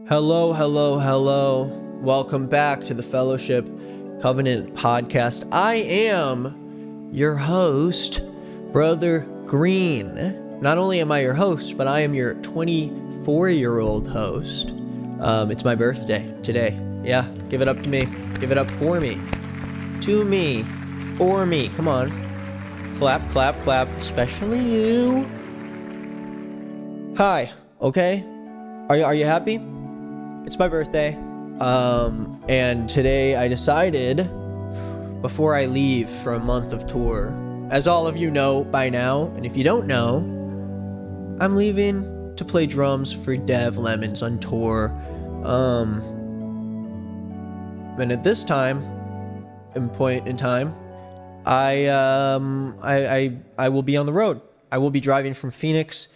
Hello, hello, hello. Welcome back to the Fellowship Covenant podcast. I am your host, Brother Green. Not only am I your host, but I am your 24-year-old host. It's my birthday today. Yeah, give it up to me. Give it up for me. To me. For me. Come on. Clap, clap, clap. Especially you. Hi. Okay? Are you happy? It's my birthday. And today I decided, before I leave for a month of tour, as all of you know by now, and if you don't know, I'm leaving to play drums for Dev Lemons on tour. And at this point in time, I will be on the road. I will be driving from Phoenix,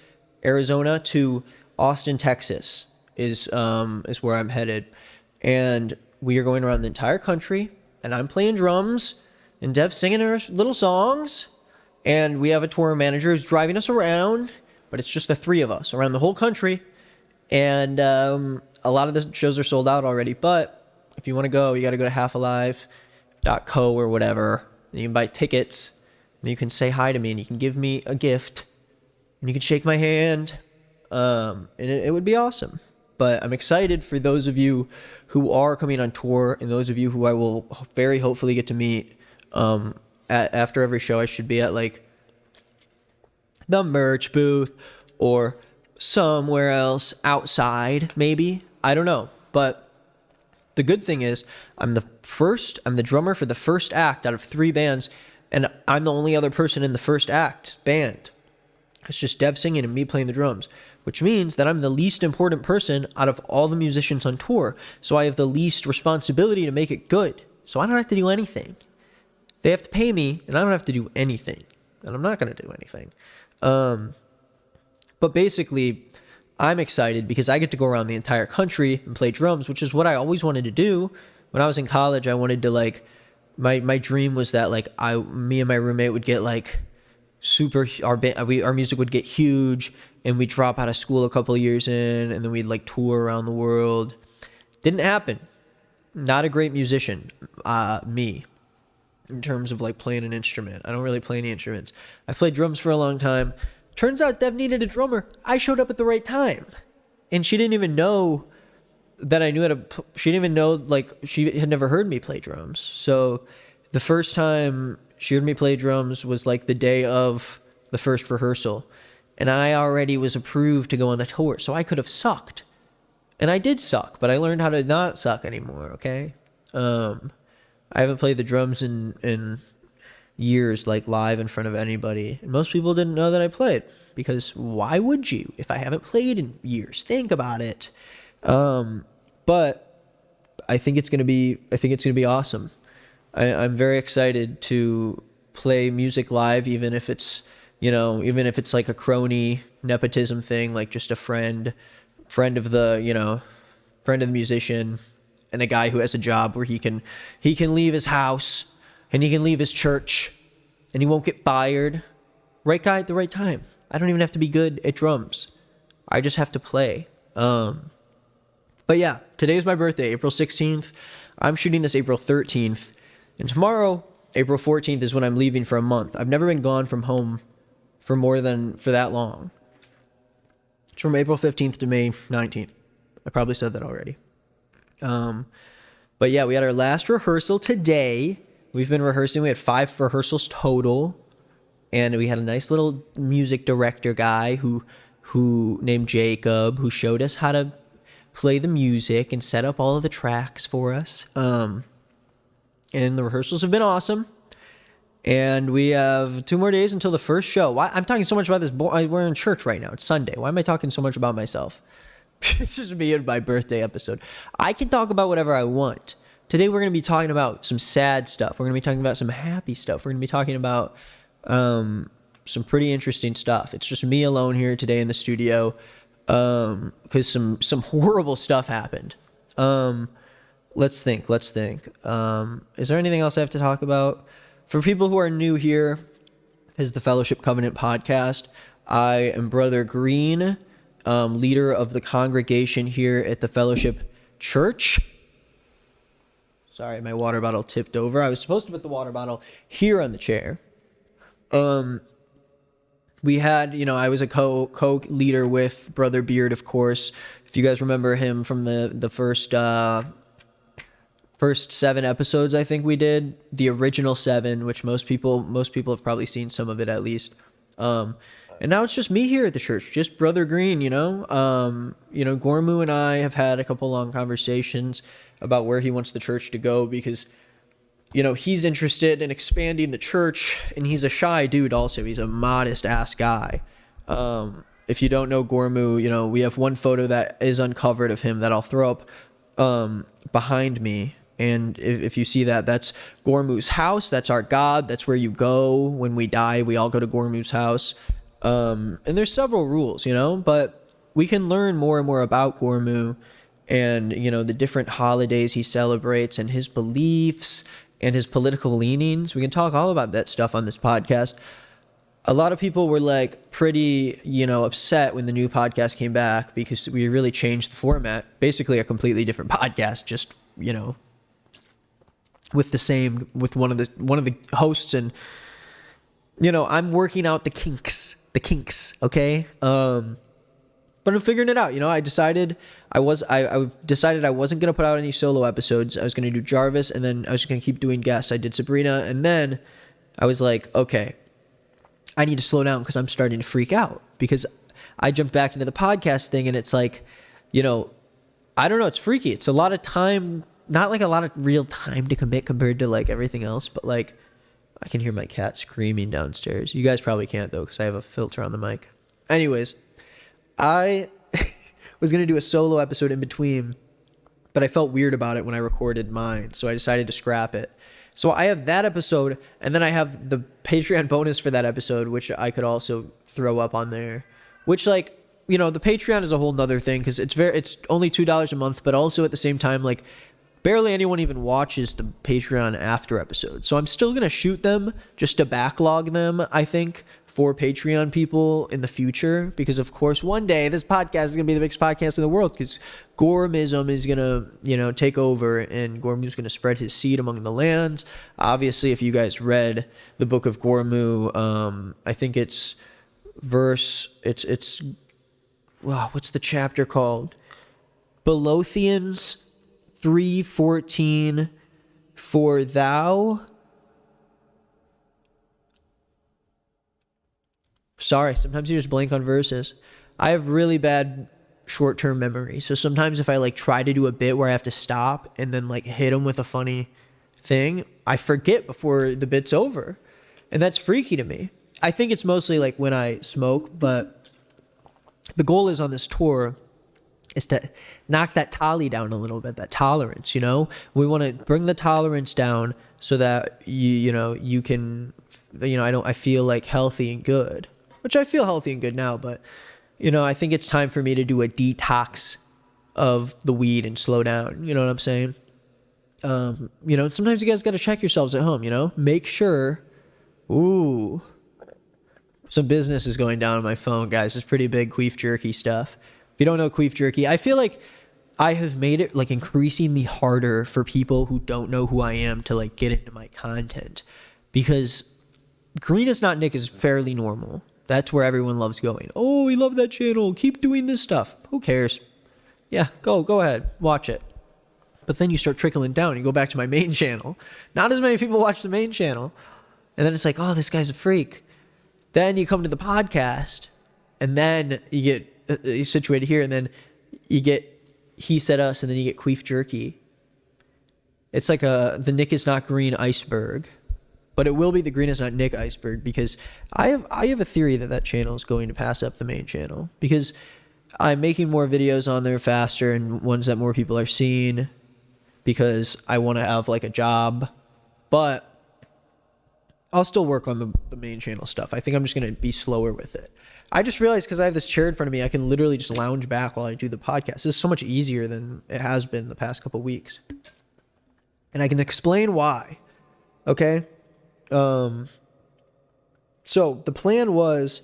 Arizona to Austin, Texas is where I'm headed. And we are going around the entire country, and I'm playing drums, and Dev's singing her little songs, and we have a tour manager who's driving us around, but it's just the three of us around the whole country. And a lot of the shows are sold out already, but if you want to go, you got to go to halfalive.co or whatever, and you can buy tickets, and you can say hi to me, and you can give me a gift, and you can shake my hand, and it would be awesome. But I'm excited for those of you who are coming on tour, and those of you who I will very hopefully get to meet. After every show, I should be at like the merch booth or somewhere else outside, maybe. I don't know. But the good thing is I'm the drummer for the first act out of 3 bands, and I'm the only other person in the first act band. It's just Dev singing and me playing the drums, which means that I'm the least important person out of all the musicians on tour. So I have the least responsibility to make it good. So I don't have to do anything. They have to pay me, and I don't have to do anything. And I'm not going to do anything. But basically, I'm excited because I get to go around the entire country and play drums, which is what I always wanted to do. When I was in college, I wanted to my dream was that me and my roommate would get our music would get huge, and we'd drop out of school a couple of years in, and then we'd tour around the world. Didn't happen. Not a great musician, me, in terms of playing an instrument. I don't really play any instruments. I've played drums for a long time. Turns out Dev needed a drummer. I showed up at the right time, and she didn't even know that I knew how to. She didn't even know she had never heard me play drums. So the first time she heard me play drums was the day of the first rehearsal. And I already was approved to go on the tour. So I could have sucked. And I did suck, but I learned how to not suck anymore, okay? I haven't played the drums in years, live in front of anybody. And most people didn't know that I played. Because why would you if I haven't played in years? Think about it. But I think it's gonna be awesome. I'm very excited to play music live, even if it's a crony nepotism thing, just a friend of the musician, and a guy who has a job where he can leave his house and he can leave his church and he won't get fired. Right guy at the right time. I don't even have to be good at drums. I just have to play. But yeah, today is my birthday, April 16th. I'm shooting this April 13th. And tomorrow, April 14th, is when I'm leaving for a month. I've never been gone from home for that long. It's from April 15th to May 19th. I probably said that already. But yeah, we had our last rehearsal today. We've been rehearsing. We had 5 rehearsals total. And we had a nice little music director guy who named Jacob, who showed us how to play the music and set up all of the tracks for us. And the rehearsals have been awesome. And we have 2 more days until the first show. Why I'm talking so much about this? We're in church right now. It's Sunday. Why am I talking so much about myself? It's just me and my birthday episode. I can talk about whatever I want. Today we're going to be talking about some sad stuff. We're going to be talking about some happy stuff. We're going to be talking about some pretty interesting stuff. It's just me alone here today in the studio because some horrible stuff happened. Let's think. Is there anything else I have to talk about? For people who are new here, this is the Fellowship Covenant podcast. I am Brother Green. leader of the congregation here at the Fellowship Church. Sorry, my water bottle tipped over. I was supposed to put the water bottle here on the chair. We had, I was a co-leader with Brother Beard, of course. If you guys remember him from the first 7 episodes, I think we did the original 7, which most people have probably seen some of it at least. And now it's just me here at the church, just Brother Green. Gormu and I have had a couple long conversations about where he wants the church to go because, he's interested in expanding the church, and he's a shy dude also. He's a modest-ass guy. If you don't know Gormu, we have one photo that is uncovered of him that I'll throw up behind me. And if you see that, that's Gormu's house. That's our God. That's where you go when we die. We all go to Gormu's house. And there's several rules, but we can learn more and more about Gormu and, the different holidays he celebrates and his beliefs and his political leanings. We can talk all about that stuff on this podcast. A lot of people were pretty, upset when the new podcast came back because we really changed the format. Basically a completely different podcast, just, with one of the hosts, and I'm working out the kinks, okay? But I'm figuring it out. I decided I wasn't going to put out any solo episodes. I was going to do Jarvis, and then I was going to keep doing guests. I did Sabrina, and then I was like, okay, I need to slow down because I'm starting to freak out because I jumped back into the podcast thing, and it's I don't know, it's freaky. It's a lot of time, not a lot of real time to commit compared to everything else, but I can hear my cat screaming downstairs. You guys probably can't though because I have a filter on the mic. Anyways, I was going to do a solo episode in between, but I felt weird about it when I recorded mine, so I decided to scrap it. So I have that episode, and then I have the Patreon bonus for that episode, which I could also throw up on there, which the Patreon is a whole nother thing because it's only $2 a month, but also at the same time, barely anyone even watches the Patreon after episodes. So I'm still going to shoot them just to backlog them, I think, for Patreon people in the future. Because, of course, one day this podcast is going to be the biggest podcast in the world because Gormism is going to, take over, and Gormu is going to spread his seed among the lands. Obviously, if you guys read the book of Gormu, I think it's wow, what's the chapter called? Belothians 3:14, for thou. Sorry, sometimes you just blank on verses. I have really bad short-term memory, so sometimes if I try to do a bit where I have to stop and then hit them with a funny thing, I forget before the bit's over, and that's freaky to me. I think it's mostly when I smoke, but the goal is on this tour is to knock that tally down a little bit, that tolerance, We want to bring the tolerance down so that you can, I feel healthy and good, which I feel healthy and good now, but, I think it's time for me to do a detox of the weed and slow down. You know what I'm saying? Sometimes you guys got to check yourselves at home, make sure, some business is going down on my phone, guys. It's pretty big queef jerky stuff. If you don't know queef jerky, I feel I have made it increasingly harder for people who don't know who I am to get into my content, because Green is Not Nick is fairly normal. That's where everyone loves going. Oh, we love that channel. Keep doing this stuff. Who cares? Yeah, go ahead. Watch it. But then you start trickling down. You go back to my main channel. Not as many people watch the main channel. And then it's oh, this guy's a freak. Then you come to the podcast, and then you get situated here, and then you get He Said Us, and then you get Queef Jerky. It's the Nick is Not Green iceberg, but it will be the Green is Not Nick iceberg, because I have a theory that channel is going to pass up the main channel, because I'm making more videos on there faster and ones that more people are seeing, because I want to have a job, but I'll still work on the main channel stuff. I think I'm just going to be slower with it. I just realized because I have this chair in front of me, I can literally just lounge back while I do the podcast. This is so much easier than it has been the past couple weeks. And I can explain why. Okay? So the plan was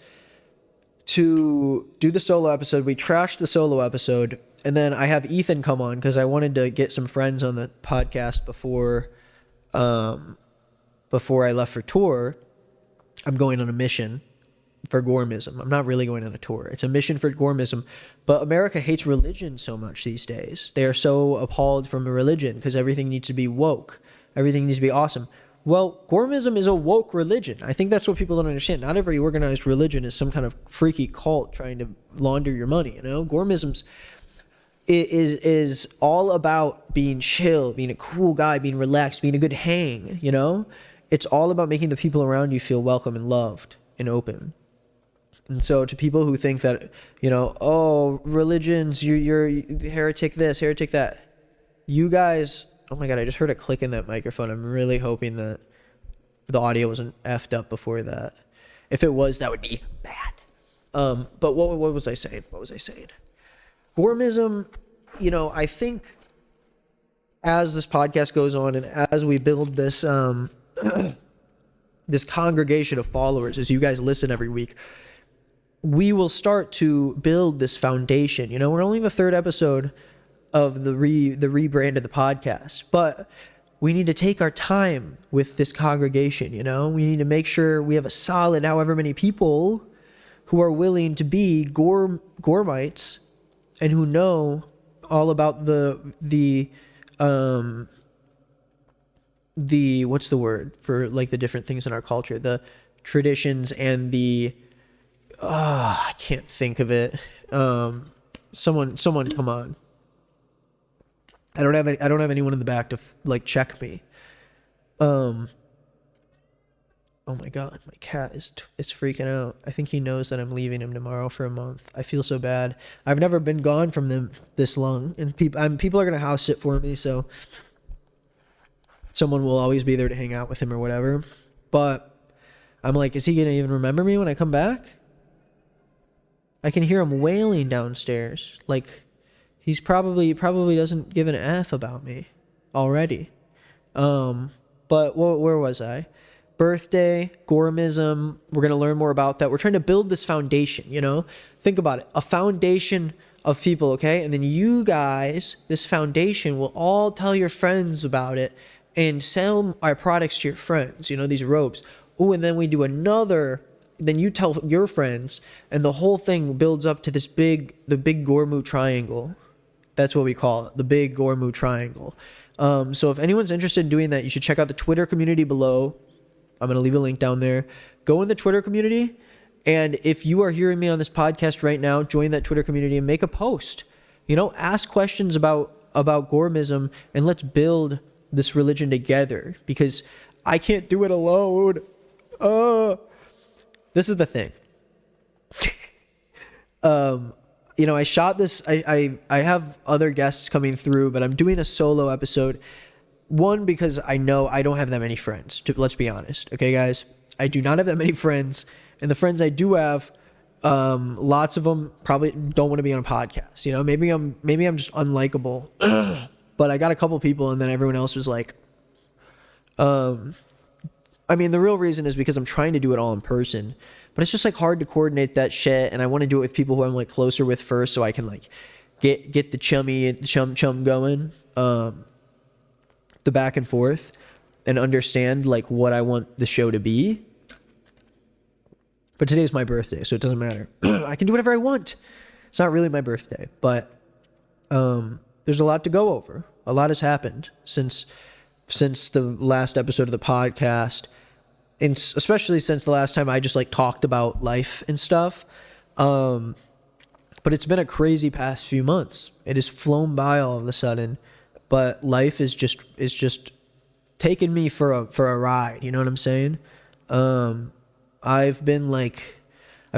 to do the solo episode. We trashed the solo episode, and then I have Ethan come on because I wanted to get some friends on the podcast before I left for tour. I'm going on a mission for Gormism. I'm not really going on a tour. It's a mission for Gormism. But America hates religion so much these days. They are so appalled from religion because everything needs to be woke. Everything needs to be awesome. Well, Gormism is a woke religion. I think that's what people don't understand. Not every organized religion is some kind of freaky cult trying to launder your money, you know? Gormism's is all about being chill, being a cool guy, being relaxed, being a good hang, you know? It's all about making the people around you feel welcome and loved and open. And so to people who think that, you know, oh, religions, you're heretic this, heretic that. You guys, oh my God, I just heard a click in that microphone. I'm really hoping that the audio wasn't effed up before that. If it was, that would be bad. But what was I saying? Gormism, you know, I think as this podcast goes on and as we build this this congregation of followers, as you guys listen every week, we will start to build this foundation. You know, we're only in the third episode of the rebrand of the podcast, but we need to take our time with this congregation. You know, we need to make sure we have a solid however many people who are willing to be Gormites and who know all about the what's the word for like the different things in our culture, the traditions and the I can't think of it. Someone come on. I don't have anyone in the back to like check me. Oh my God, my cat is freaking out. I think he knows that I'm leaving him tomorrow for a month. I feel so bad. I've never been gone from them this long, and people are gonna house sit for me, so someone will always be there to hang out with him or whatever. But I'm like, is he gonna even remember me when I come back? I can hear him wailing downstairs. Like, he's probably doesn't give an F about me already. But where was I? Birthday, Gormism. We're going to learn more about that. We're trying to build this foundation, you know? Think about it. A foundation of people, okay? And then you guys, this foundation, will all tell your friends about it and sell our products to your friends, you know, these robes. Oh, and then we do another... Then you tell your friends, and the whole thing builds up to the big Gormu triangle. That's what we call it, the big Gormu triangle. So if anyone's interested in doing that, you should check out the Twitter community below. I'm going to leave a link down there. Go in the Twitter community, and if you are hearing me on this podcast right now, join that Twitter community and make a post. You know, ask questions about Gormism, and let's build this religion together, because I can't do it alone. This is the thing. You know, I shot this. I have other guests coming through, but I'm doing a solo episode. One, because I know I don't have that many friends. Let's be honest. Okay, guys? I do not have that many friends. And the friends I do have, lots of them probably don't want to be on a podcast. You know, maybe I'm just unlikable. But I got a couple people, and then everyone else was like, I mean, the real reason is because I'm trying to do it all in person, but it's just like hard to coordinate that shit. And I want to do it with people who I'm like closer with first, so I can like get the chum going, the back and forth, and understand like what I want the show to be. But today's my birthday, so it doesn't matter. I can do whatever I want. It's not really my birthday, but there's a lot to go over. A lot has happened since the last episode of the podcast, and especially since the last time I just like talked about life and stuff. But it's been a crazy past few months. It has flown by all of a sudden, but life is just taking me for a ride. You know what I'm saying? I've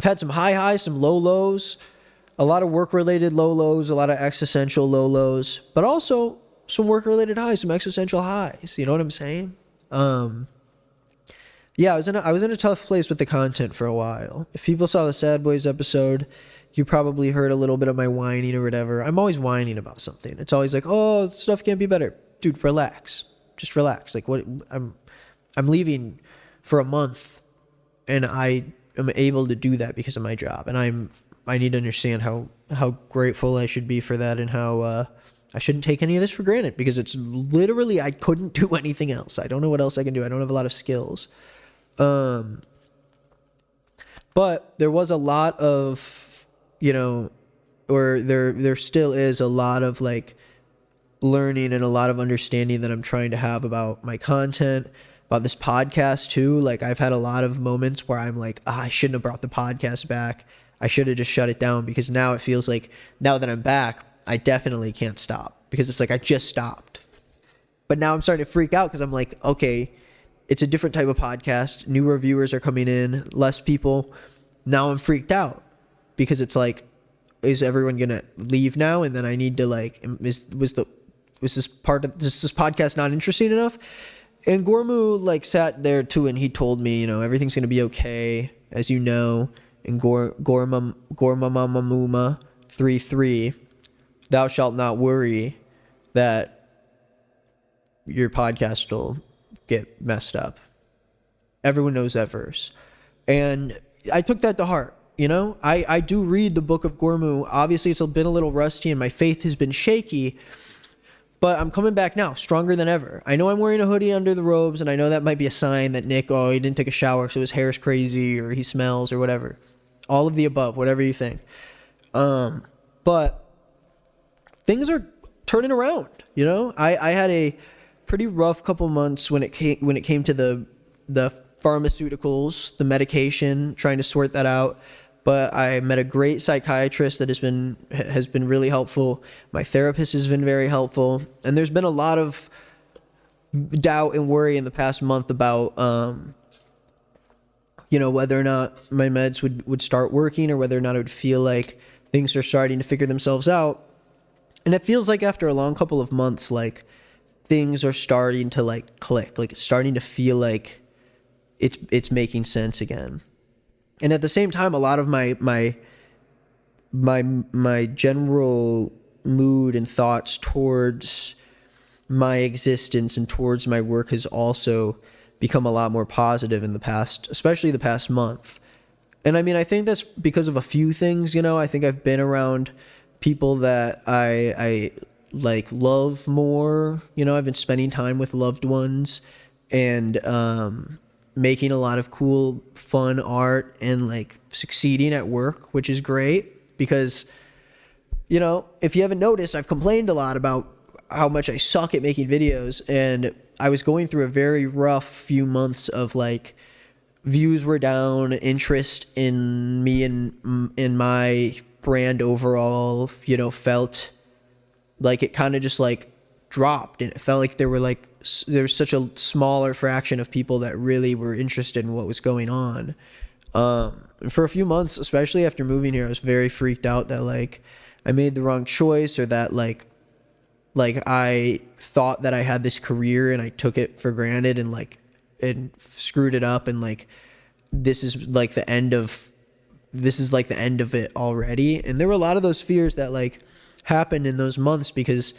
had some high highs, some low lows, a lot of work related low lows, a lot of existential low lows, but also some work related highs, some existential highs. You know what I'm saying? Yeah, I was in a tough place with the content for a while. If people saw the Sad Boys episode, you probably heard a little bit of my whining or whatever. I'm always whining about something. It's always like, oh, stuff can't be better. Dude, relax. Just relax. Like, what? I'm leaving for a month, and I am able to do that because of my job. And I need to understand how grateful I should be for that, and how I shouldn't take any of this for granted, because it's literally, I couldn't do anything else. I don't know what else I can do. I don't have a lot of skills. But there was a lot of, or there still is a lot of like learning and a lot of understanding that I'm trying to have about my content, about this podcast too. Like, I've had a lot of moments where I'm like, I shouldn't have brought the podcast back. I should have just shut it down, because now it feels like, now that I'm back, I definitely can't stop, because it's like I just stopped. But now I'm starting to freak out, because I'm like, okay, it's a different type of podcast. New reviewers are coming in, less people. Now I'm freaked out, because it's like, is everyone going to leave now? And then I need to like, was this podcast not interesting enough? And Gormu like sat there too, and he told me, everything's going to be okay, as you know. And Gormamamuma 3:3, thou shalt not worry that your podcast will get messed up. Everyone knows that verse. And I took that to heart. I do read the book of Gormu. Obviously, it's been a little rusty and my faith has been shaky, but I'm coming back now, stronger than ever. I know I'm wearing a hoodie under the robes, and I know that might be a sign that Nick, he didn't take a shower, so his hair's crazy, or he smells, or whatever. All of the above, whatever you think. But things are turning around. I had a pretty rough couple months when it came to the pharmaceuticals, the medication, trying to sort that out. But I met a great psychiatrist that has been really helpful. My therapist has been very helpful, and there's been a lot of doubt and worry in the past month about whether or not my meds would start working, or whether or not it would feel like things are starting to figure themselves out. And it feels like after a long couple of months, like things are starting to like click, like it's starting to feel like it's making sense again. And at the same time, a lot of my general mood and thoughts towards my existence and towards my work has also become a lot more positive in the past, especially the past month. And I mean, I think that's because of a few things. I think I've been around people that I like love more. I've been spending time with loved ones, and making a lot of cool, fun art, and like succeeding at work, which is great, because, if you haven't noticed, I've complained a lot about how much I suck at making videos, and I was going through a very rough few months of like, views were down, interest in me and in my brand overall, felt like it kind of just like dropped, and it felt like there was such a smaller fraction of people that really were interested in what was going on. And for a few months, especially after moving here, I was very freaked out that like I made the wrong choice, or that like I thought that I had this career and I took it for granted, and screwed it up, and like this is like the end of it already. And there were a lot of those fears that like happened in those months, because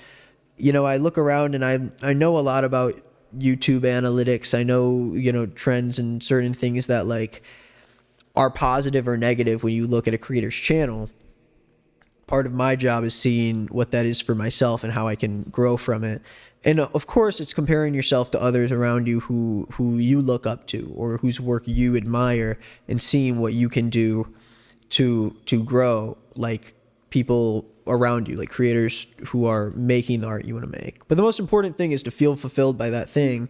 I look around and I know a lot about YouTube analytics. I know, trends and certain things that like are positive or negative when you look at a creator's channel. Part of my job is seeing what that is for myself and how I can grow from it. And of course, it's comparing yourself to others around you who you look up to, or whose work you admire, and seeing what you can do to grow, like people around you, like creators who are making the art you want to make. But the most important thing is to feel fulfilled by that thing.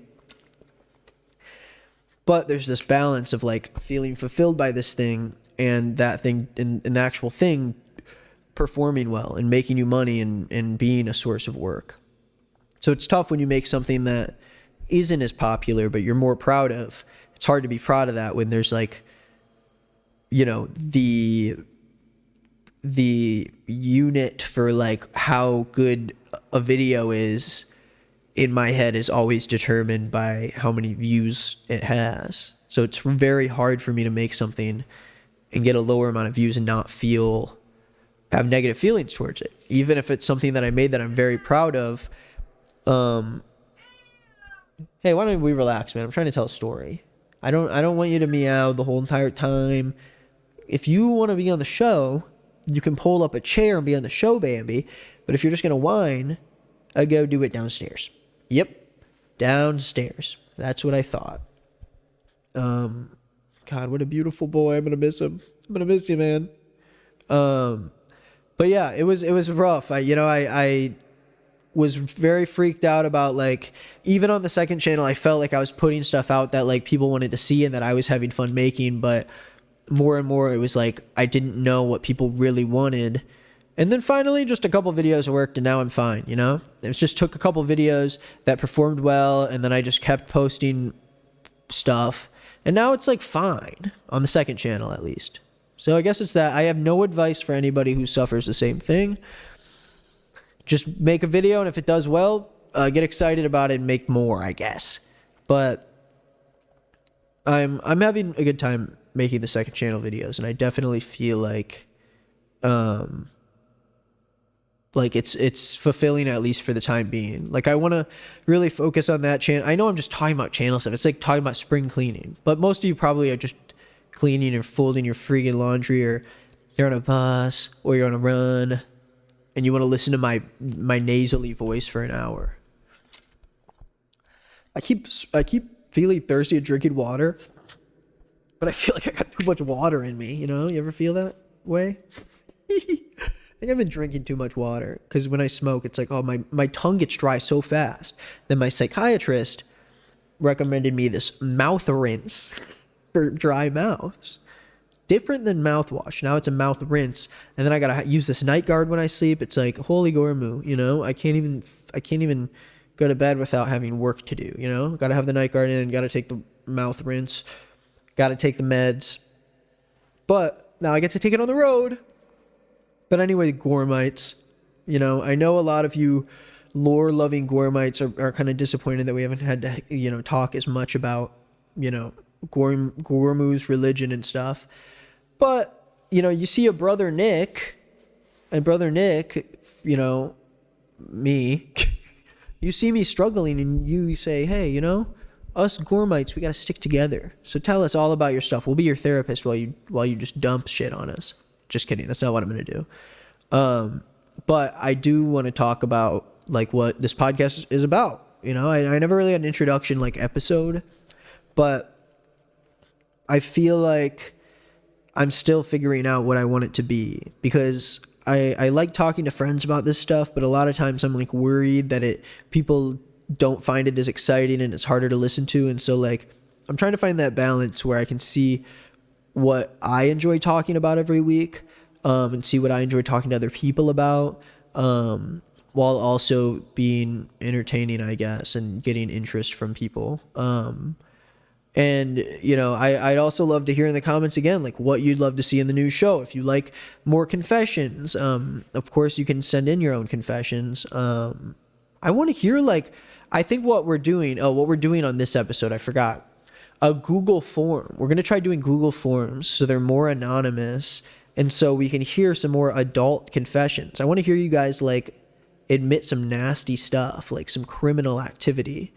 But there's this balance of like feeling fulfilled by this thing, and that thing, and the actual thing performing well and making you money, and being a source of work. So it's tough when you make something that isn't as popular, but you're more proud of. It's hard to be proud of that when there's like, the unit for like how good a video is in my head is always determined by how many views it has. So it's very hard for me to make something and get a lower amount of views and not have negative feelings towards it, even if it's something that I made that I'm very proud of. Hey, why don't we relax, man? I'm trying to tell a story. I don't want you to meow the whole entire time. If you want to be on the show, you can pull up a chair and be on the show, Bambi. But if you're just going to whine, I go do it downstairs. Yep. Downstairs. That's what I thought. God, what a beautiful boy. I'm going to miss him. I'm going to miss you, man. But yeah, it was rough. I was very freaked out about, like, even on the second channel, I felt like I was putting stuff out that, like, people wanted to see and that I was having fun making, but more and more it was like I didn't know what people really wanted. And then finally just a couple videos worked and now I'm fine, you know? It just took a couple videos that performed well and then I just kept posting stuff and now it's like fine on the second channel at least. So I guess it's that. I have no advice for anybody who suffers the same thing. Just make a video, and if it does well, get excited about it and make more, I guess. But I'm having a good time making the second channel videos, and I definitely feel like it's fulfilling, at least for the time being. Like, I want to really focus on that channel. I know I'm just talking about channel stuff. It's like talking about spring cleaning, but most of you probably are just cleaning or folding your freaking laundry, or you're on a bus, or you're on a run, and you want to listen to my nasally voice for an hour. I keep feeling thirsty and drinking water, but I feel like I got too much water in me, you know? You ever feel that way? I think I've been drinking too much water, because when I smoke, it's like, oh, my tongue gets dry so fast. Then my psychiatrist recommended me this mouth rinse for dry mouths. Different than mouthwash. Now it's a mouth rinse, and then I gotta use this night guard when I sleep. It's like, holy Gormu, you know? I can't even go to bed without having work to do, you know? Gotta have the night guard in, gotta take the mouth rinse, gotta take the meds. But now I get to take it on the road. But anyway, Gormites, you know, I know a lot of you lore-loving Gormites are kind of disappointed that we haven't had to, you know, talk as much about, you know, Gormu's religion and stuff. But, you know, you see a brother Nick, and brother Nick, you know, me, you see me struggling and you say, hey, you know, us Gormites, we got to stick together. So tell us all about your stuff. We'll be your therapist while you just dump shit on us. Just kidding. That's not what I'm going to do. But I do want to talk about, like, what this podcast is about. You know, I never really had an introduction, like, episode, but I feel like I'm still figuring out what I want it to be, because I like talking to friends about this stuff, but a lot of times I'm, like, worried that people don't find it as exciting and it's harder to listen to. And so, like, I'm trying to find that balance where I can see what I enjoy talking about every week, and see what I enjoy talking to other people about, while also being entertaining, I guess, and getting interest from people. And, you know, I'd also love to hear in the comments again, like, what you'd love to see in the new show. If you like more confessions, of course you can send in your own confessions. I want to hear, like, I think what we're doing on this episode, I forgot, a Google form. We're going to try doing Google forms so they're more anonymous, and so we can hear some more adult confessions. I want to hear you guys, like, admit some nasty stuff, like some criminal activity.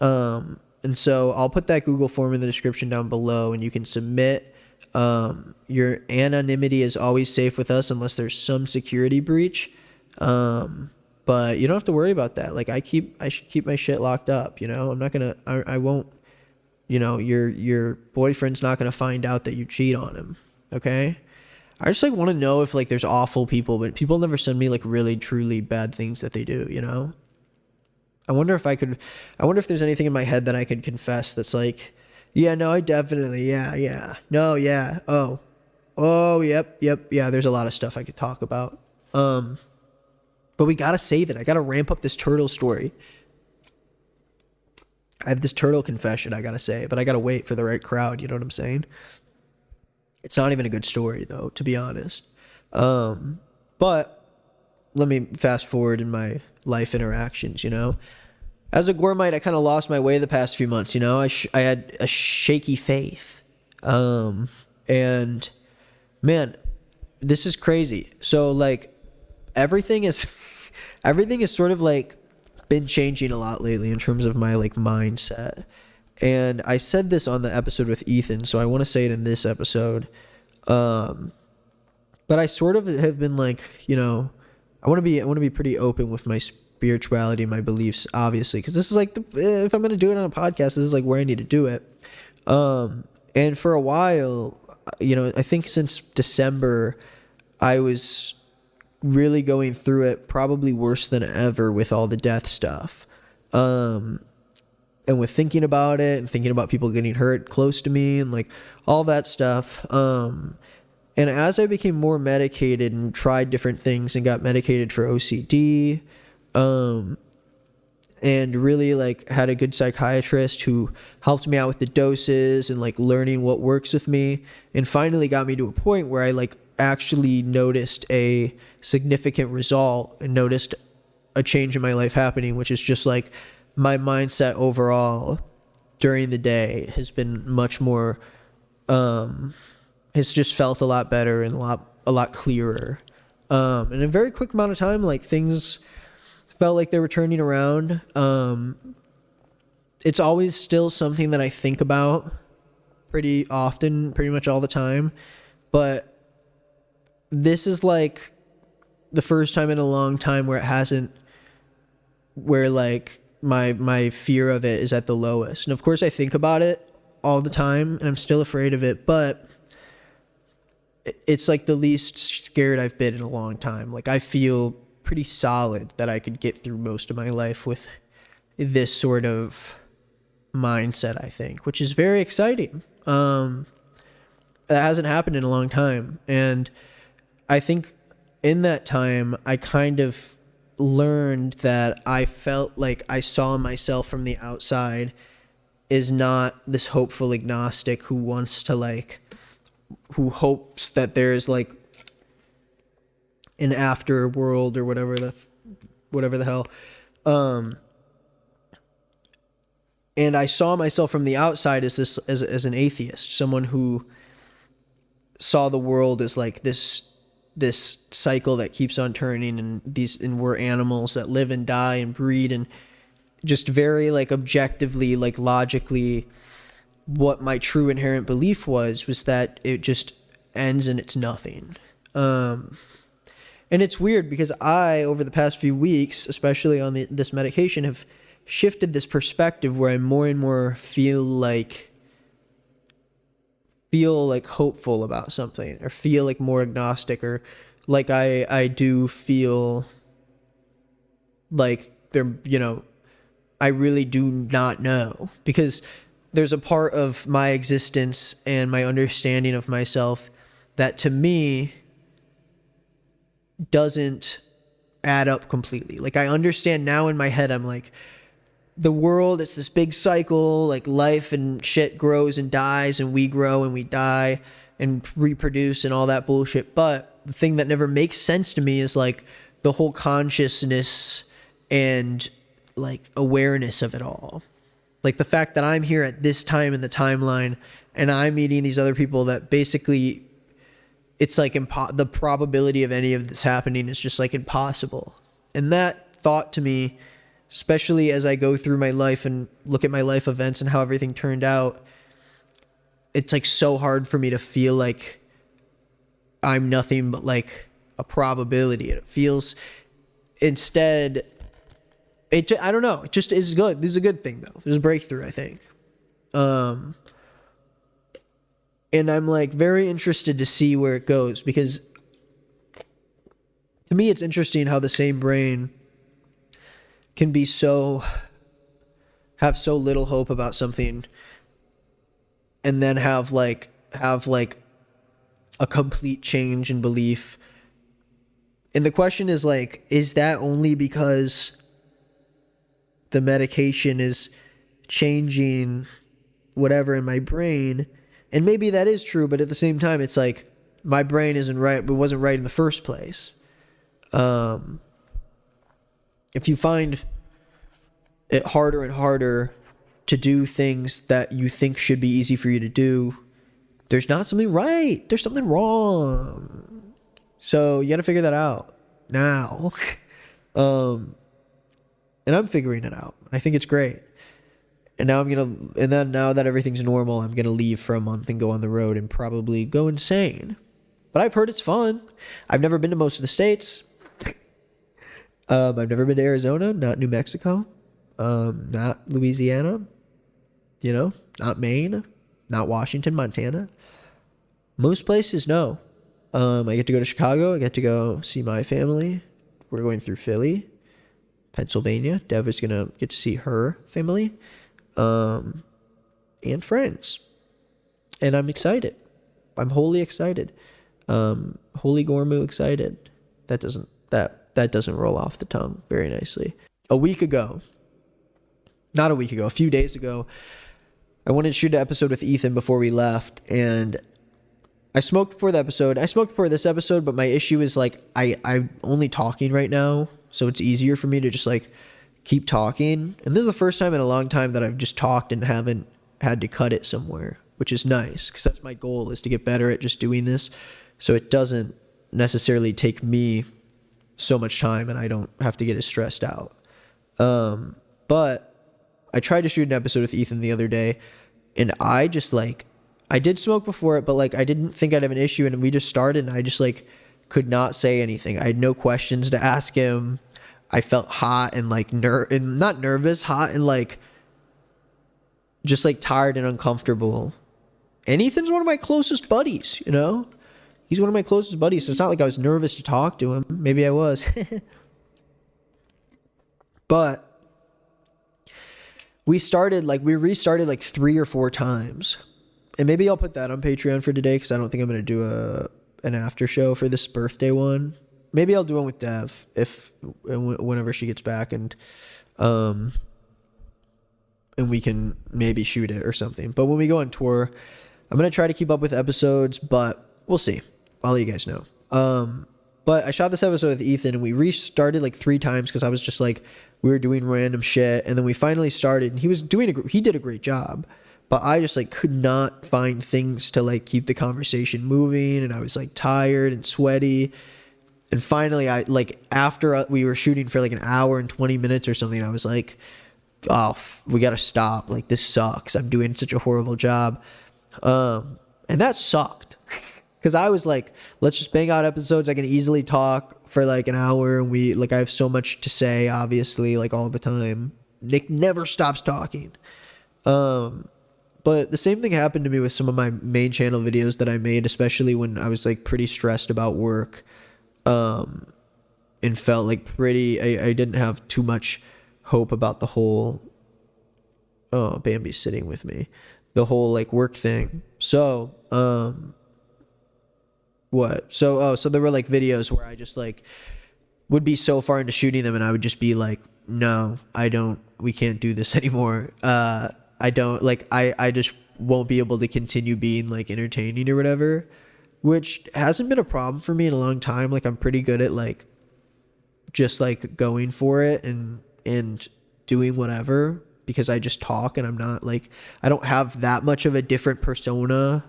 And so I'll put that Google form in the description down below, and you can submit. Your anonymity is always safe with us unless there's some security breach. But you don't have to worry about that. Like, I should keep my shit locked up, you know? I won't, you know, your boyfriend's not going to find out that you cheat on him. Okay? I just, like, want to know if, like, there's awful people, but people never send me, like, really truly bad things that they do, you know? I wonder if there's anything in my head that I could confess that's like, yeah, no, I definitely, yeah, no, yeah, oh, yep, yeah, there's a lot of stuff I could talk about. But we gotta save it. I gotta ramp up this turtle story. I have this turtle confession I gotta say, but I gotta wait for the right crowd, you know what I'm saying? It's not even a good story, though, to be honest. But let me fast forward in my life interactions, you know? As a Gormite, I kind of lost my way the past few months, you know? I had a shaky faith. And, man, this is crazy. So, like, everything is sort of, like, been changing a lot lately in terms of my, like, mindset. And I said this on the episode with Ethan, so I want to say it in this episode. But I sort of have been like, I want to be pretty open with my spirituality, my beliefs, obviously, because this is like, if I'm going to do it on a podcast, this is like where I need to do it. And for a while, I think since December, I was really going through it, probably worse than ever with all the death stuff. And with thinking about it and thinking about people getting hurt close to me and like all that stuff. And as I became more medicated and tried different things and got medicated for OCD, and really like had a good psychiatrist who helped me out with the doses and like learning what works with me, and finally got me to a point where I like actually noticed a significant result and noticed a change in my life happening, which is just like my mindset overall during the day has been much more, has just felt a lot better and a lot clearer. In a very quick amount of time, like things felt like they were turning around. It's always still something that I think about pretty often, pretty much all the time. But this is like the first time in a long time where like my fear of it is at the lowest. And of course I think about it all the time and I'm still afraid of it, but it's like the least scared I've been in a long time. Like I feel pretty solid that I could get through most of my life with this sort of mindset, I think, which is very exciting. That hasn't happened in a long time. And I think in that time, I kind of learned that I felt like I saw myself from the outside is not this hopeful agnostic who hopes that there's like an after world or whatever the hell. And I saw myself from the outside as an atheist, someone who saw the world as like this cycle that keeps on turning, and we're animals that live and die and breed, and just very like objectively, like logically, what my true inherent belief was that it just ends and it's nothing. And it's weird because I, over the past few weeks, especially on this medication, have shifted this perspective where I more and more feel like hopeful about something, or feel like more agnostic, or like I do feel like I really do not know, because there's a part of my existence and my understanding of myself that to me doesn't add up completely. Like I understand now in my head, I'm like, the world, it's this big cycle, like life and shit grows and dies, and we grow and we die and reproduce and all that bullshit. But the thing that never makes sense to me is like the whole consciousness and like awareness of it all. Like the fact that I'm here at this time in the timeline and I'm meeting these other people that basically it's like the probability of any of this happening is just like impossible. And that thought to me, especially as I go through my life and look at my life events and how everything turned out, it's like so hard for me to feel like I'm nothing but like a probability. It feels instead, I don't know. It just is good. This is a good thing though. There's a breakthrough, I think. And I'm like very interested to see where it goes, because to me, it's interesting how the same brain can be have so little hope about something and then have like a complete change in belief. And the question is like, is that only because the medication is changing whatever in my brain? And maybe that is true, but at the same time, it's like my brain isn't right, but wasn't right in the first place. If you find it harder and harder to do things that you think should be easy for you to do, there's not something right. There's something wrong. So you got to figure that out now. And I'm figuring it out. I think it's great. And then now that everything's normal, I'm gonna leave for a month and go on the road and probably go insane. But I've heard it's fun. I've never been to most of the states. I've never been to Arizona, not New Mexico, not Louisiana, not Maine, not Washington, Montana. Most places, no. I get to go to Chicago. I get to go see my family. We're going through Philly, Pennsylvania. Dev is going to get to see her family, and friends. And I'm excited. I'm wholly excited. Holy Gormu excited. That doesn't roll off the tongue very nicely. A few days ago, I wanted to shoot an episode with Ethan before we left, and I smoked before the episode. I smoked before this episode, but my issue is like I'm only talking right now, so it's easier for me to just like keep talking. And this is the first time in a long time that I've just talked and haven't had to cut it somewhere, which is nice because that's my goal, is to get better at just doing this, so it doesn't necessarily take me so much time and I don't have to get as stressed out. But I tried to shoot an episode with Ethan the other day, and I did smoke before it, but like I didn't think I'd have an issue, and we just started and I just like could not say anything. I had no questions to ask him. I felt hot and like not nervous, hot and like just like tired and uncomfortable. And Ethan's one of my closest buddies, He's one of my closest buddies, so it's not like I was nervous to talk to him. Maybe I was. But we restarted like 3 or 4 times. And maybe I'll put that on Patreon for today, because I don't think I'm going to do an after show for this birthday one. Maybe I'll do one with Dev whenever she gets back, and we can maybe shoot it or something. But when we go on tour, I'm going to try to keep up with episodes, but we'll see. I'll let you guys know. But I shot this episode with Ethan, and we restarted like 3 times because I was just like, we were doing random shit, and then we finally started, and he did a great job, but I just like could not find things to like keep the conversation moving, and I was like tired and sweaty. And finally, I like after we were shooting for like an hour and 20 minutes or something, I was like, oh, we got to stop. Like, this sucks. I'm doing such a horrible job. And that sucked. Because I was like, let's just bang out episodes. I can easily talk for like an hour. And I have so much to say, obviously, like all the time. Nick never stops talking. But the same thing happened to me with some of my main channel videos that I made, especially when I was like pretty stressed about work. And felt like I didn't have too much hope about the whole, oh, Bambi's sitting with me, the whole like work thing. So, so there were like videos where I just like would be so far into shooting them, and I would just be like, no, we can't do this anymore. I just won't be able to continue being like entertaining or whatever, which hasn't been a problem for me in a long time. Like, I'm pretty good at like just like going for it and doing whatever, because I just talk, and I'm not like, I don't have that much of a different persona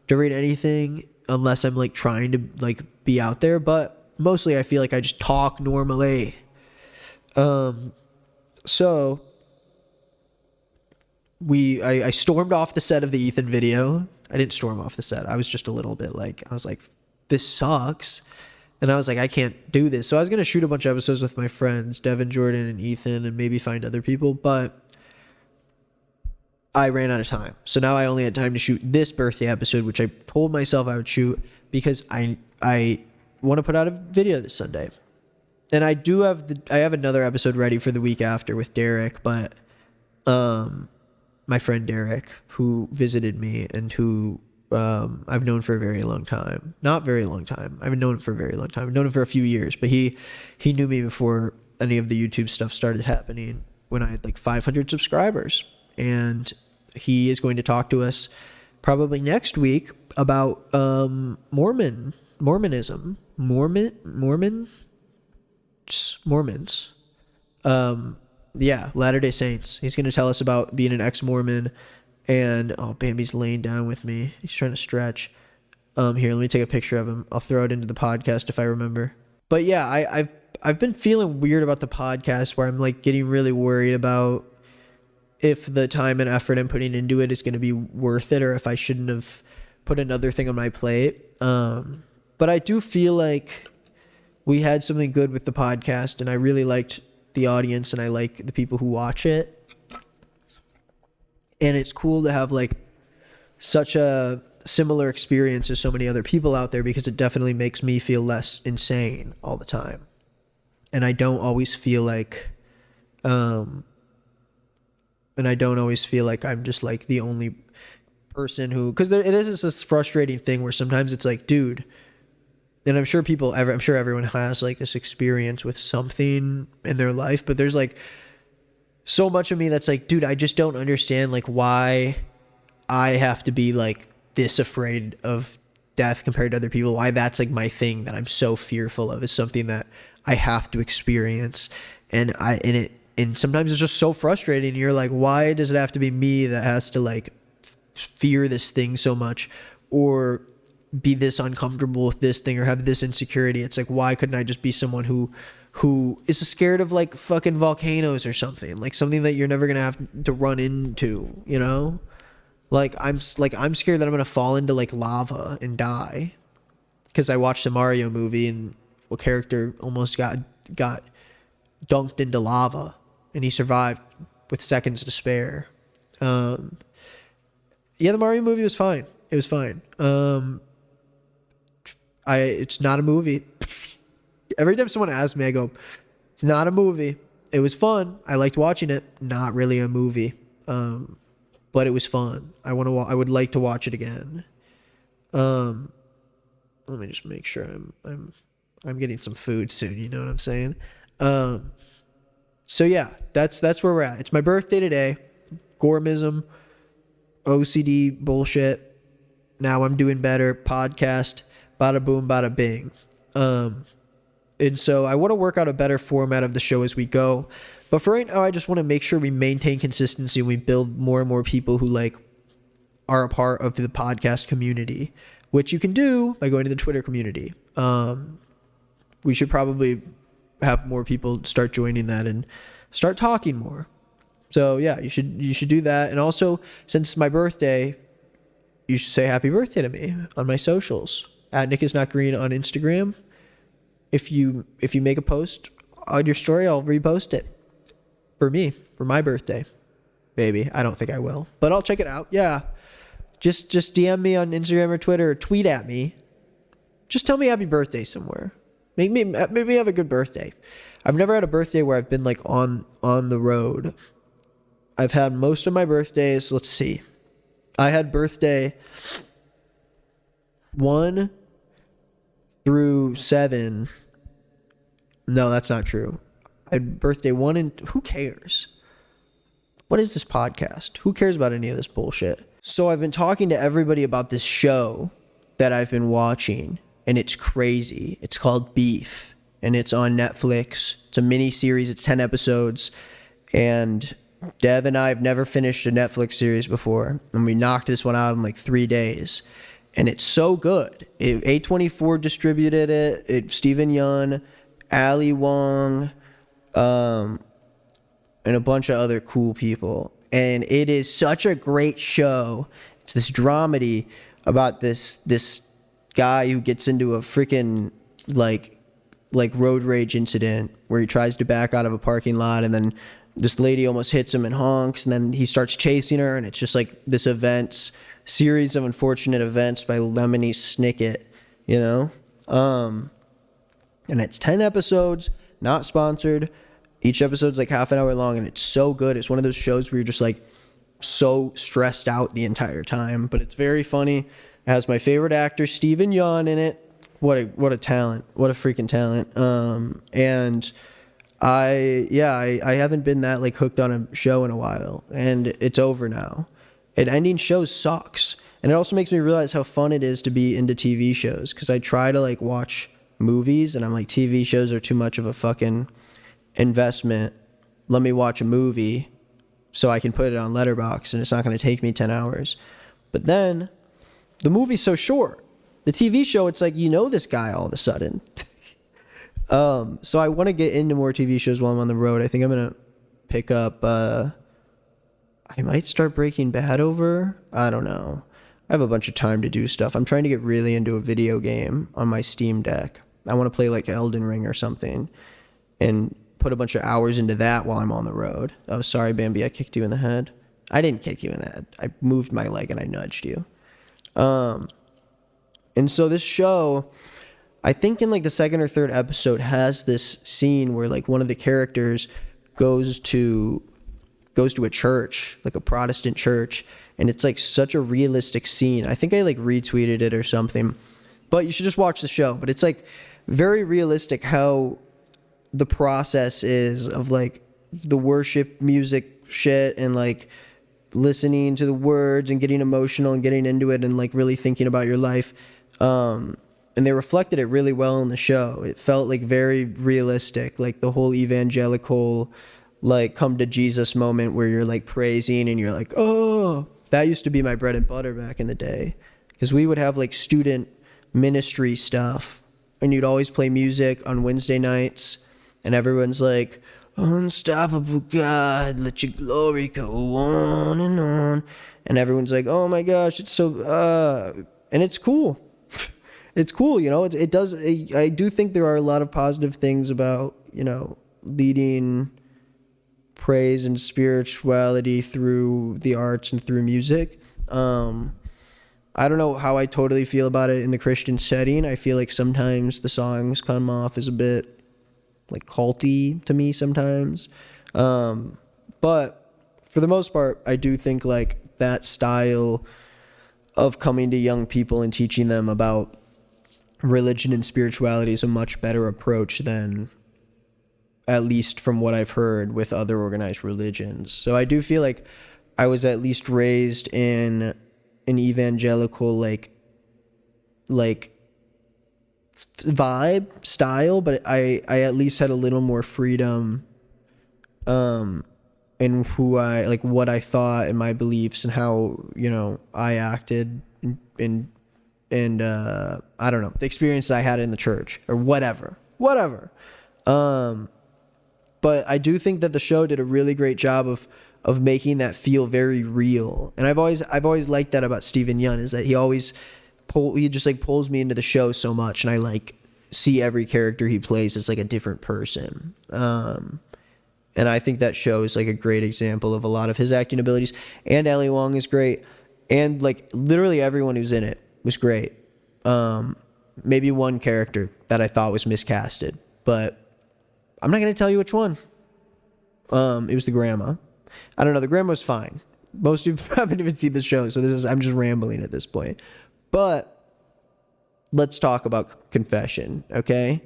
during anything unless I'm like trying to like be out there. But mostly I feel like I just talk normally. So I stormed off the set of the Ethan video. I didn't storm off the set. I was just a little bit like, I was like, this sucks. And I was like, I can't do this. So I was going to shoot a bunch of episodes with my friends, Devin, Jordan, and Ethan, and maybe find other people. But I ran out of time. So now I only had time to shoot this birthday episode, which I told myself I would shoot because I want to put out a video this Sunday. And I have another episode ready for the week after with Derek, but my friend Derek, who visited me and who I've known for a very long time. Not very long time. I've known him for a very long time. I've known him for a few years, but he knew me before any of the YouTube stuff started happening, when I had like 500 subscribers. And he is going to talk to us probably next week about Mormons. Latter-day Saints. He's going to tell us about being an ex-Mormon. And oh, Bambi's laying down with me. He's trying to stretch. Here, let me take a picture of him. I'll throw it into the podcast if I remember. But yeah, I've been feeling weird about the podcast, where I'm like getting really worried about if the time and effort I'm putting into it is going to be worth it, or if I shouldn't have put another thing on my plate. But I do feel like we had something good with the podcast, and I really liked the audience, and I like the people who watch it. And it's cool to have like such a similar experience as so many other people out there, because it definitely makes me feel less insane all the time. And I don't always feel like, I'm just like the only person who, because it is this frustrating thing where sometimes it's like, dude, and I'm sure everyone has like this experience with something in their life, but there's like so much of me that's like, dude, I just don't understand like why I have to be like this afraid of death compared to other people. Why that's like my thing that I'm so fearful of is something that I have to experience. And sometimes it's just so frustrating. You're like, why does it have to be me that has to like fear this thing so much, or be this uncomfortable with this thing, or have this insecurity? It's like, why couldn't I just be someone who is scared of like fucking volcanoes or something, like something that you're never gonna have to run into, you know? Like I'm scared that I'm gonna fall into like lava and die, because I watched the Mario movie and a character almost got dunked into lava and he survived with seconds to spare. Yeah, the Mario movie was fine. It was fine. It's not a movie. Every time someone asks me, I go, it's not a movie. It was fun. I liked watching it. Not really a movie. But it was fun. I would like to watch it again. Let me just make sure I'm getting some food soon. You know what I'm saying? So yeah, that's where we're at. It's my birthday today. Gormism, OCD bullshit. Now I'm doing better. Podcast. Bada boom, bada bing. And so I want to work out a better format of the show as we go. But for right now, I just want to make sure we maintain consistency and we build more and more people who like are a part of the podcast community, which you can do by going to the Twitter community. We should probably have more people start joining that and start talking more. So yeah, you should do that. And also, since it's my birthday, you should say happy birthday to me on my socials at nickisnotgreen on Instagram. If you make a post on your story, I'll repost it for me, for my birthday. Maybe. I don't think I will, but I'll check it out. Yeah. Just DM me on Instagram or Twitter, or tweet at me. Just tell me happy birthday somewhere. Make me have a good birthday. I've never had a birthday where I've been like on the road. I've had most of my birthdays. Let's see. I had birthday 1 through 7. No, that's not true. I had birthday 1 and who cares? What is this podcast? Who cares about any of this bullshit? So I've been talking to everybody about this show that I've been watching, and it's crazy. It's called Beef, and it's on Netflix. It's a mini series. It's 10 episodes, and Dev and I have never finished a Netflix series before, and we knocked this one out in like 3 days. And it's so good. A24 distributed it. Steven Yeun, Ali Wong, and a bunch of other cool people. And it is such a great show. It's this dramedy about this guy who gets into a freaking like road rage incident where he tries to back out of a parking lot, and then this lady almost hits him and honks, and then he starts chasing her, and it's just like this series of unfortunate events by Lemony Snicket, you know? And it's 10 episodes, not sponsored. Each episode's like half an hour long, and it's so good. It's one of those shows where you're just like so stressed out the entire time, but it's very funny. It has my favorite actor, Steven Yeun, in it. What a talent. What a freaking talent. And I haven't been that like hooked on a show in a while, and it's over now. And ending shows sucks. And it also makes me realize how fun it is to be into TV shows, because I try to like watch movies and I'm like, TV shows are too much of a fucking investment. Let me watch a movie so I can put it on Letterboxd and it's not going to take me 10 hours. But then the movie's so short. The TV show, it's like, you know this guy all of a sudden. So I want to get into more TV shows while I'm on the road. I think I'm going to pick up I might start Breaking Bad over. I don't know. I have a bunch of time to do stuff. I'm trying to get really into a video game on my Steam Deck. I want to play like Elden Ring or something and put a bunch of hours into that while I'm on the road. Oh, sorry, Bambi, I kicked you in the head. I didn't kick you in the head. I moved my leg and I nudged you. And so this show, I think in like the second or third episode, has this scene where like one of the characters goes to a church, like a Protestant church, and it's like such a realistic scene. I think I like retweeted it or something, but you should just watch the show. But it's like very realistic how the process is of like the worship music shit and like listening to the words and getting emotional and getting into it and like really thinking about your life. And they reflected it really well in the show. It felt like very realistic, like the whole evangelical, like come to Jesus moment where you're like praising and you're like, oh, that used to be my bread and butter back in the day. Because we would have like student ministry stuff and you'd always play music on Wednesday nights and everyone's like, unstoppable God, let your glory go on. And everyone's like, oh my gosh, it's so, and it's cool. It's cool, you know, it does. I do think there are a lot of positive things about, you know, leading praise and spirituality through the arts and through music. I don't know how I totally feel about it in the Christian setting. I feel like sometimes the songs come off as a bit like culty to me sometimes. But for the most part, I do think like that style of coming to young people and teaching them about religion and spirituality is a much better approach than, at least from what I've heard, with other organized religions. So I do feel like I was at least raised in an evangelical like vibe style, but I at least had a little more freedom in who I like, what I thought and my beliefs and how, you know, I acted and I don't know, the experience I had in the church or whatever. But I do think that the show did a really great job of making that feel very real. And I've always liked that about Steven Yeun, is that he just like pulls me into the show so much, and I like see every character he plays as like a different person. And I think that show is like a great example of a lot of his acting abilities. And Ali Wong is great, and like literally everyone who's in it was great. Maybe one character that I thought was miscasted, but I'm not going to tell you which one. It was the grandma. I don't know. The grandma was fine. Most people haven't even seen the show, so I'm just rambling at this point. But let's talk about confession, okay?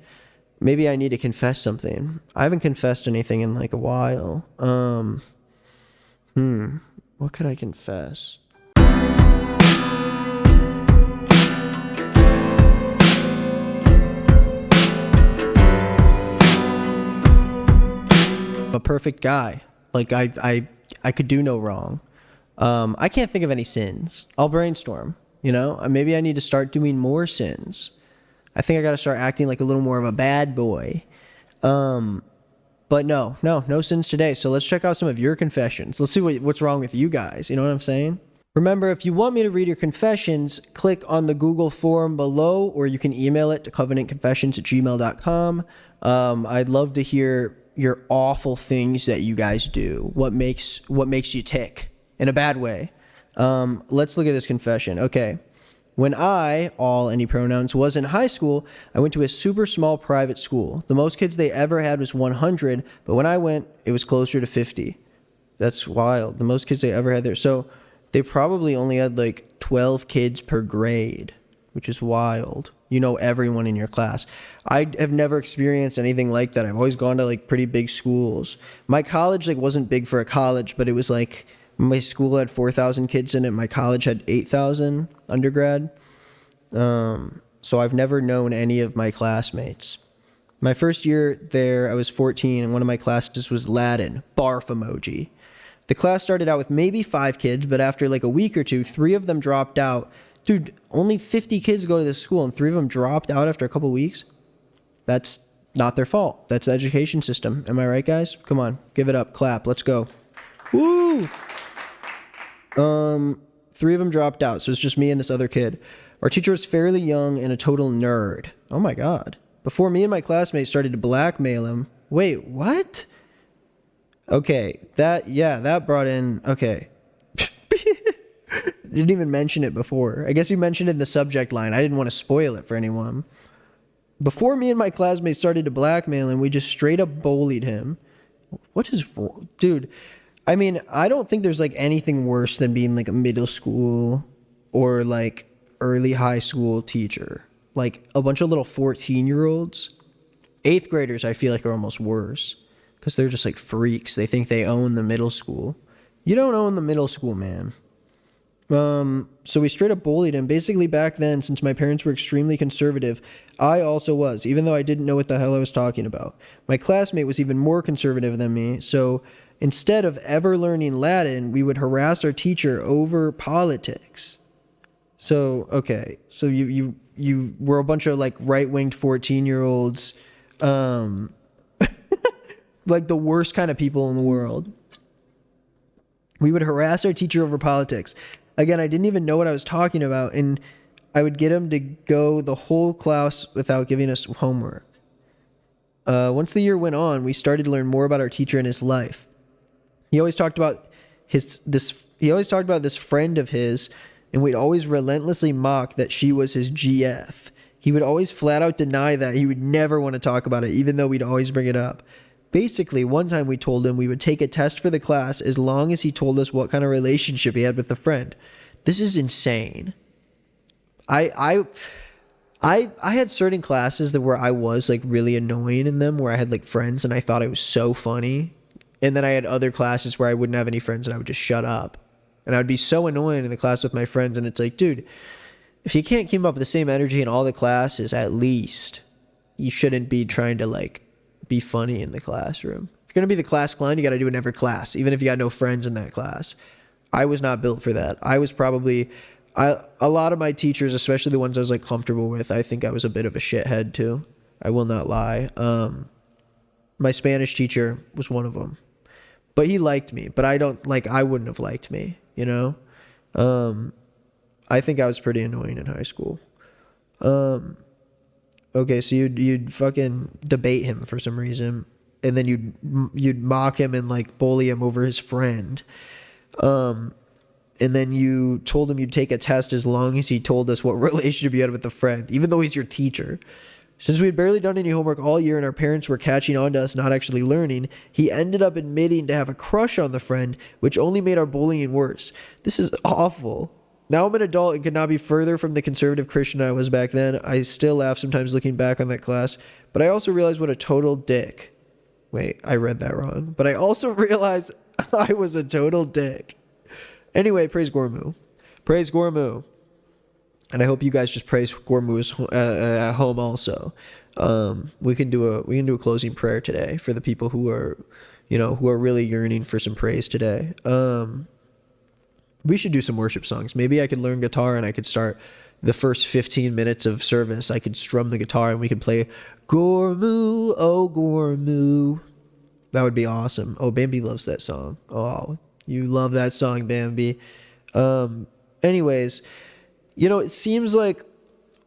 Maybe I need to confess something. I haven't confessed anything in like a while. What could I confess? A perfect guy. Like I could do no wrong. I can't think of any sins. I'll brainstorm, you know? Maybe I need to start doing more sins. I think I got to start acting like a little more of a bad boy. But no sins today. So let's check out some of your confessions. Let's see what's wrong with you guys. You know what I'm saying? Remember, if you want me to read your confessions, click on the Google form below, or you can email it to covenantconfessions@gmail.com. I'd love to hear your awful things that you guys do. What makes you tick in a bad way. Let's look at this confession. Okay. When I, all any pronouns, was in high school, I went to a super small private school. The most kids they ever had was 100, but when I went, it was closer to 50. That's wild. The most kids they ever had there. So they probably only had like 12 kids per grade, which is wild. You know everyone in your class. I have never experienced anything like that. I've always gone to like pretty big schools. My college like wasn't big for a college, but it was like my school had 4,000 kids in it. My college had 8,000 undergrad. So I've never known any of my classmates. My first year there, I was 14, and one of my classes was Latin. Barf emoji. The class started out with maybe 5 kids, but after like a week or two, 3 of them dropped out. Dude, only 50 kids go to this school, and 3 of them dropped out after a couple weeks. That's not their fault. That's the education system. Am I right, guys? Come on, give it up, clap, let's go. Woo! Three of them dropped out, so it's just me and this other kid. Our teacher was fairly young and a total nerd. Oh my god. Before me and my classmates started to blackmail him. Wait, what? Okay, that brought in... Okay. Didn't even mention it before. I guess you mentioned it in the subject line. I didn't want to spoil it for anyone. Before me and my classmates started to blackmail him, we just straight up bullied him. What is wrong? Dude, I mean, I don't think there's like anything worse than being like a middle school or like early high school teacher. Like a bunch of little 14-year-olds. 8th graders, I feel like, are almost worse because they're just like freaks. They think they own the middle school. You don't own the middle school, man. So we straight up bullied him. Basically back then, since my parents were extremely conservative, I also was, even though I didn't know what the hell I was talking about. My classmate was even more conservative than me, so instead of ever learning Latin, we would harass our teacher over politics. So, okay, so you were a bunch of like right-winged 14-year-olds, like the worst kind of people in the world. We would harass our teacher over politics. Again, I didn't even know what I was talking about, and I would get him to go the whole class without giving us homework. Once the year went on, we started to learn more about our teacher and his life. He always talked about this friend of his, and we'd always relentlessly mock that she was his GF. He would always flat out deny that. He would never want to talk about it, even though we'd always bring it up. Basically, one time we told him we would take a test for the class as long as he told us what kind of relationship he had with the friend. This is insane. I had certain classes where I was like really annoying in them, where I had like friends and I thought I was so funny. And then I had other classes where I wouldn't have any friends and I would just shut up. And I would be so annoying in the class with my friends, and it's like, dude, if you can't keep up with the same energy in all the classes, at least you shouldn't be trying to like be funny in the classroom. If you're going to be the class clown, you got to do it in every class, even if you got no friends in that class. I was not built for that. I was probably, a lot of my teachers, especially the ones I was like comfortable with, I think I was a bit of a shithead too. I will not lie. My Spanish teacher was one of them, but he liked me, but I wouldn't have liked me, you know? I think I was pretty annoying in high school. Okay, so you'd fucking debate him for some reason, and then you'd mock him and like bully him over his friend. And then you told him you'd take a test as long as he told us what relationship you had with a friend, even though he's your teacher. Since we had barely done any homework all year and our parents were catching on to us not actually learning, he ended up admitting to have a crush on the friend, which only made our bullying worse. This is awful. Now I'm an adult and could not be further from the conservative Christian I was back then. I still laugh sometimes looking back on that class, but I also realize what a total dick. Wait, I read that wrong. But I also realize I was a total dick. Anyway, praise Gormu. Praise Gormu. And I hope you guys just praise Gormu at home also. We can do a closing prayer today for the people who are really yearning for some praise today. We should do some worship songs. Maybe I could learn guitar and I could start the first 15 minutes of service. I could strum the guitar and we could play Gormu, oh Gormu. That would be awesome. Oh, Bambi loves that song. Oh, you love that song, Bambi. Anyways, it seems like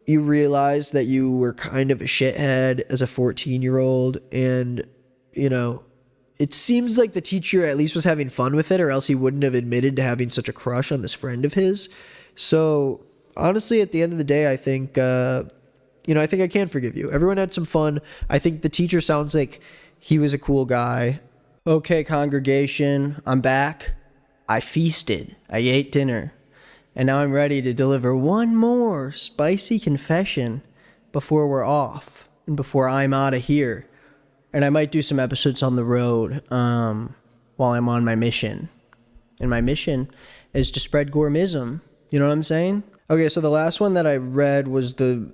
you realized that you were kind of a shithead as a 14-year-old, and, it seems like the teacher at least was having fun with it, or else he wouldn't have admitted to having such a crush on this friend of his. So honestly, at the end of the day, I think, I think I can forgive you. Everyone had some fun. I think the teacher sounds like he was a cool guy. Okay, congregation, I'm back. I feasted. I ate dinner. And now I'm ready to deliver one more spicy confession before we're off and before I'm out of here. And I might do some episodes on the road while I'm on my mission. And my mission is to spread Gormism. You know what I'm saying? Okay, so the last one that I read was the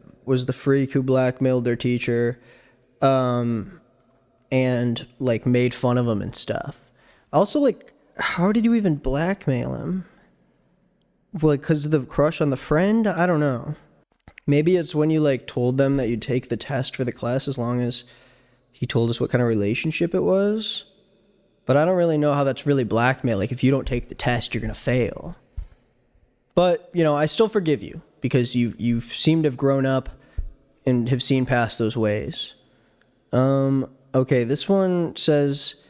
freak who blackmailed their teacher and like made fun of him and stuff. Also, like, how did you even blackmail him? Well, because of the crush on the friend? I don't know. Maybe it's when you like told them that you'd take the test for the class as long as he told us what kind of relationship it was. But I don't really know how that's really blackmail. Like, if you don't take the test, you're going to fail. But, I still forgive you because you've seemed to have grown up and have seen past those ways. Okay, this one says,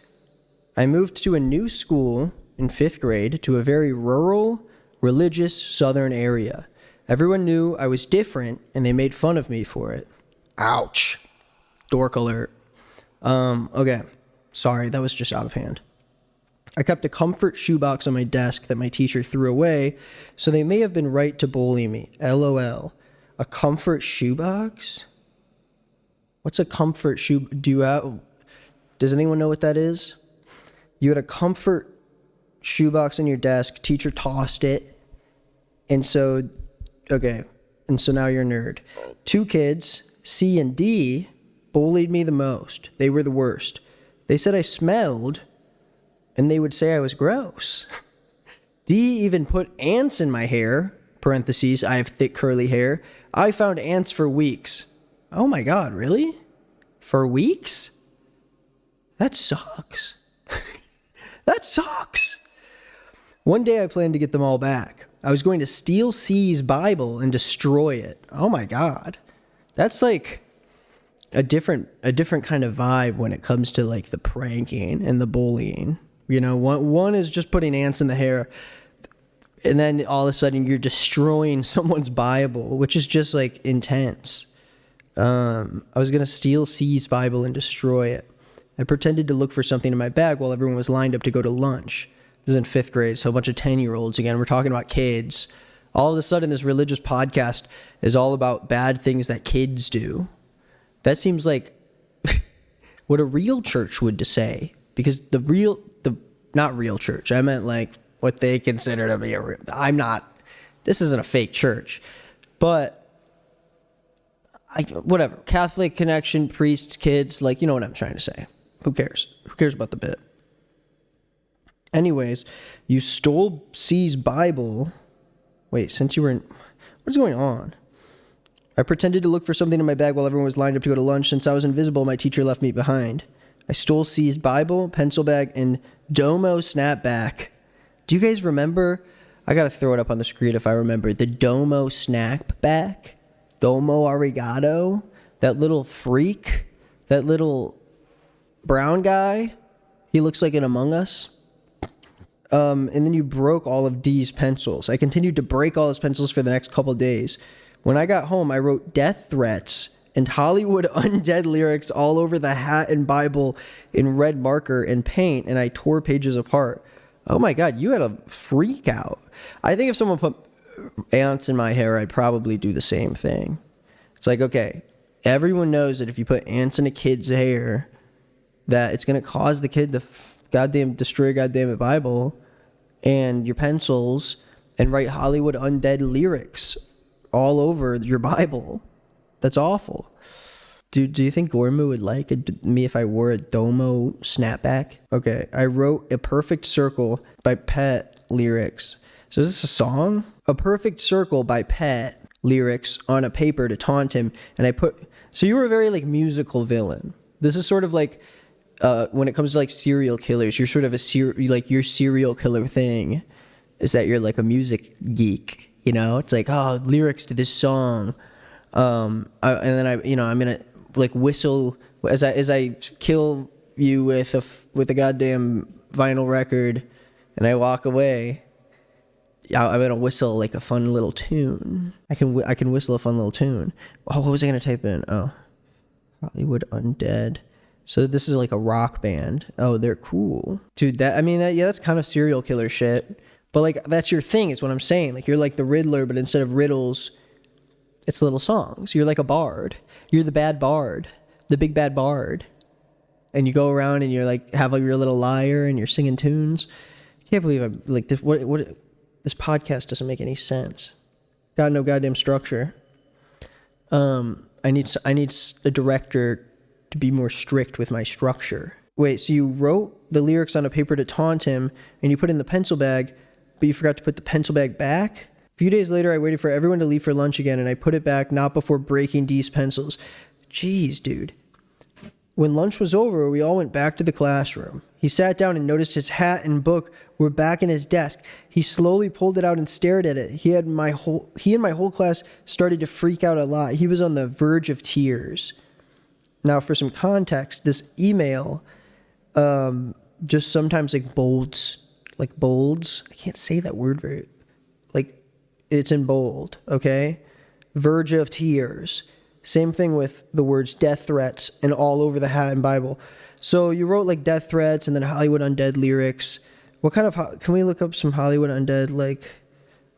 I moved to a new school in 5th grade to a very rural, religious southern area. Everyone knew I was different, and they made fun of me for it. Ouch. Dork alert. Okay. Sorry, that was just out of hand. I kept a comfort shoebox on my desk that my teacher threw away, so they may have been right to bully me. LOL. A comfort shoebox? What's a comfort shoe? Does anyone know what that is? You had a comfort shoebox on your desk, teacher tossed it, and so now you're a nerd. 2 kids, C and D, bullied me the most. They were the worst. They said I smelled, and they would say I was gross. D even put ants in my hair, parentheses, I have thick curly hair. I found ants for weeks. Oh my God, really? For weeks? That sucks. That sucks. One day I planned to get them all back. I was going to steal C's Bible and destroy it. Oh my God. That's like a different kind of vibe when it comes to like the pranking and the bullying. One is just putting ants in the hair, and then all of a sudden you're destroying someone's Bible, which is just like intense. I was going to steal C's Bible and destroy it. I pretended to look for something in my bag while everyone was lined up to go to lunch. This is in 5th grade, so a bunch of 10-year-olds. Again, we're talking about kids. All of a sudden, this religious podcast is all about bad things that kids do. That seems like what a real church would say. Because not real church. I meant like what they consider to be this isn't a fake church. But whatever. Catholic connection, priests, kids, like, you know what I'm trying to say. Who cares? Who cares about the bit? Anyways, you stole C's Bible. Wait, what's going on? I pretended to look for something in my bag while everyone was lined up to go to lunch. Since I was invisible, my teacher left me behind. I stole C's Bible, pencil bag, and Domo snapback. Do you guys remember? I gotta throw it up on the screen if I remember. The Domo snapback? Domo arigato? That little freak? That little brown guy? He looks like an Among Us. And then you broke all of D's pencils. I continued to break all his pencils for the next couple of days. When I got home, I wrote death threats and Hollywood undead lyrics all over the hat and Bible in red marker and paint, and I tore pages apart. Oh my God, you had a freak out. I think if someone put ants in my hair, I'd probably do the same thing. It's like, okay, everyone knows that if you put ants in a kid's hair, that it's going to cause the kid to destroy your goddamn Bible and your pencils and write Hollywood undead lyrics all over your Bible. That's awful. Do you think Gormu would like me if I wore a Domo snapback? Okay, I wrote A Perfect Circle by Pet lyrics. So is this a song? A Perfect Circle by Pet lyrics on a paper to taunt him, and so you were a very like musical villain. This is sort of like when it comes to like serial killers, you're sort of your serial killer thing is that you're like a music geek. It's like, oh, lyrics to this song. And then I'm gonna like whistle as I kill you with a goddamn vinyl record, and I walk away. I'm gonna whistle like a fun little tune. I can whistle a fun little tune. Oh, what was I gonna type in? Oh, Hollywood Undead. So this is like a rock band. Oh, they're cool, dude. That's kind of serial killer shit. But like that's your thing. Is what I'm saying. Like you're like the Riddler, but instead of riddles, it's little songs. You're like a bard. You're the bad bard, the big bad bard, and you go around and you're like have like your little lyre and you're singing tunes. I can't believe I'm like this. What this podcast doesn't make any sense. Got no goddamn structure. I need a director to be more strict with my structure. Wait, so you wrote the lyrics on a paper to taunt him, and you put it in the pencil bag, but you forgot to put the pencil bag back? A few days later, I waited for everyone to leave for lunch again, and I put it back, not before breaking D's pencils. Jeez, dude. When lunch was over, we all went back to the classroom. He sat down and noticed his hat and book were back in his desk. He slowly pulled it out and stared at it. He and my whole class started to freak out a lot. He was on the verge of tears. Now, for some context, this email just sometimes bolds. I can't say that word very, it's in bold, okay? Verge of tears. Same thing with the words death threats and all over the hat and Bible. So you wrote death threats and then Hollywood Undead lyrics. What kind of, can we look up some Hollywood Undead?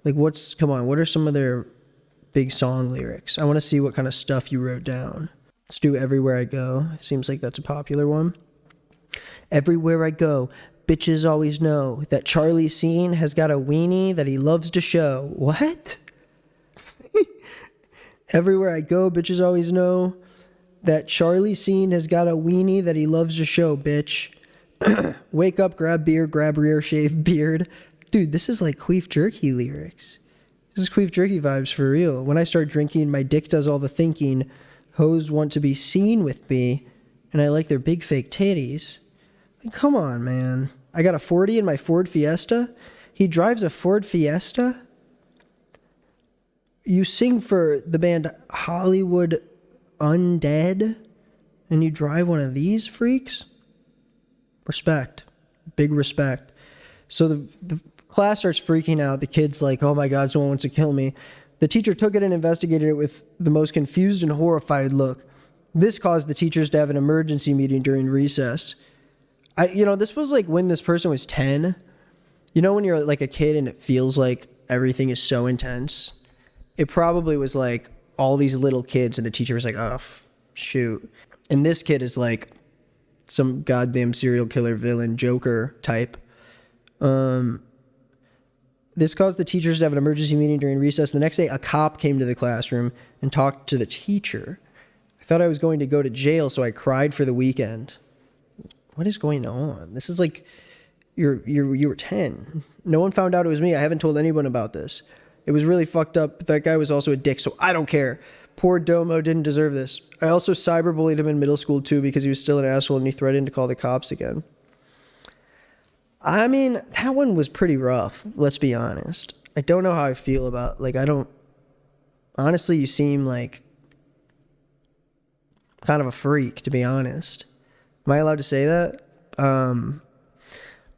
What are some of their big song lyrics? I want to see what kind of stuff you wrote down. Let's do Everywhere I Go. Seems like that's a popular one. Everywhere I go, bitches always know that Charlie Sheen has got a weenie that he loves to show. What? Everywhere I go, bitches always know that Charlie Sheen has got a weenie that he loves to show, bitch. Wake up, grab beer, grab rear, shave beard. Dude, this is like Queef Jerky lyrics. This is Queef Jerky vibes for real. When I start drinking, my dick does all the thinking. Hoes want to be seen with me, and I like their big fake titties. Come on, man. I got a 40 in my Ford Fiesta. He drives a Ford Fiesta? You sing for the band Hollywood Undead, and you drive one of these freaks? Respect. Big respect. So the class starts freaking out. The kid's like, oh my God, someone wants to kill me. The teacher took it and investigated it with the most confused and horrified look. This caused the teachers to have an emergency meeting during recess. This was when this person was 10. When you're a kid and it feels like everything is so intense? It probably was all these little kids and the teacher was like, oh, shoot. And this kid is some goddamn serial killer villain Joker type. This caused the teachers to have an emergency meeting during recess. The next day, a cop came to the classroom and talked to the teacher. I thought I was going to go to jail, so I cried for the weekend. What is going on? This is you were 10. No one found out it was me. I haven't told anyone about this. It was really fucked up, but that guy was also a dick, so I don't care. Poor Domo didn't deserve this. I also cyberbullied him in middle school, too, because he was still an asshole and he threatened to call the cops again. I mean, that one was pretty rough, let's be honest. I don't know how I feel about, honestly, you seem kind of a freak, to be honest. Am I allowed to say that?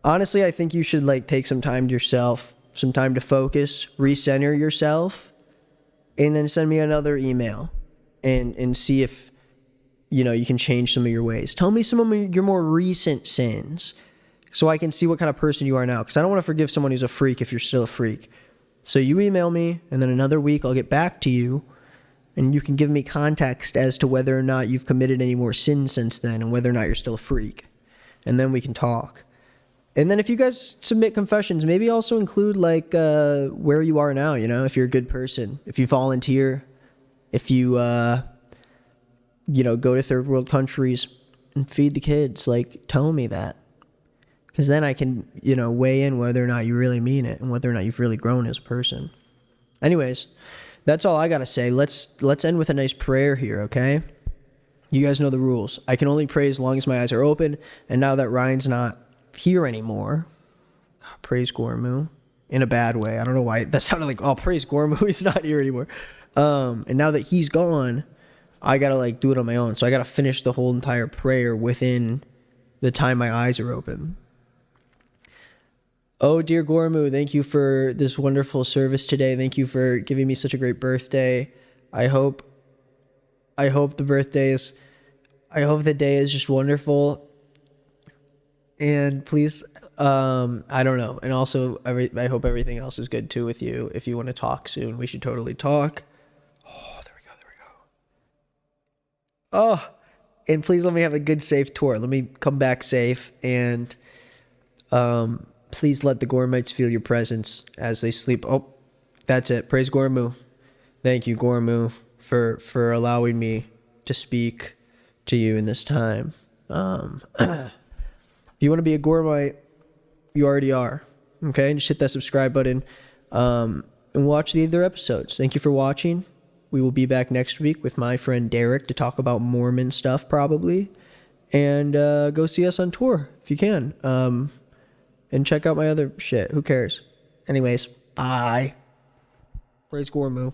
Honestly, I think you should, take some time to yourself, some time to focus, recenter yourself, and then send me another email and see if, you can change some of your ways. Tell me some of your more recent sins so I can see what kind of person you are now, because I don't want to forgive someone who's a freak if you're still a freak. So you email me, and then another week I'll get back to you, and you can give me context as to whether or not you've committed any more sins since then and whether or not you're still a freak. And then we can talk. And then if you guys submit confessions, maybe also include where you are now, if you're a good person, if you volunteer, if you, go to third world countries and feed the kids, tell me that. Because then I can, weigh in whether or not you really mean it and whether or not you've really grown as a person. Anyways, that's all I got to say. Let's end with a nice prayer here, okay? You guys know the rules. I can only pray as long as my eyes are open, and now that Ryan's not here anymore, praise Gormu, in a bad way. I don't know why that sounded like, oh, praise Gormu, he's not here anymore. And now that he's gone, I gotta do it on my own. So I gotta finish the whole entire prayer within the time my eyes are open. Oh, dear Gormu, thank you for this wonderful service today. Thank you for giving me such a great birthday. I hope the day is just wonderful. And please, I don't know. And also, I hope everything else is good too with you. If you want to talk soon, we should totally talk. Oh, there we go. Oh, and please let me have a good, safe tour. Let me come back safe. And please let the Gormites feel your presence as they sleep. Oh, that's it. Praise Gormu. Thank you, Gormu, for allowing me to speak to you in this time. If you want to be a Gormite, you already are. Okay? Just hit that subscribe button and watch the other episodes. Thank you for watching. We will be back next week with my friend Derek to talk about Mormon stuff, probably. And go see us on tour if you can. And check out my other shit. Who cares? Anyways, bye. Praise Gormu.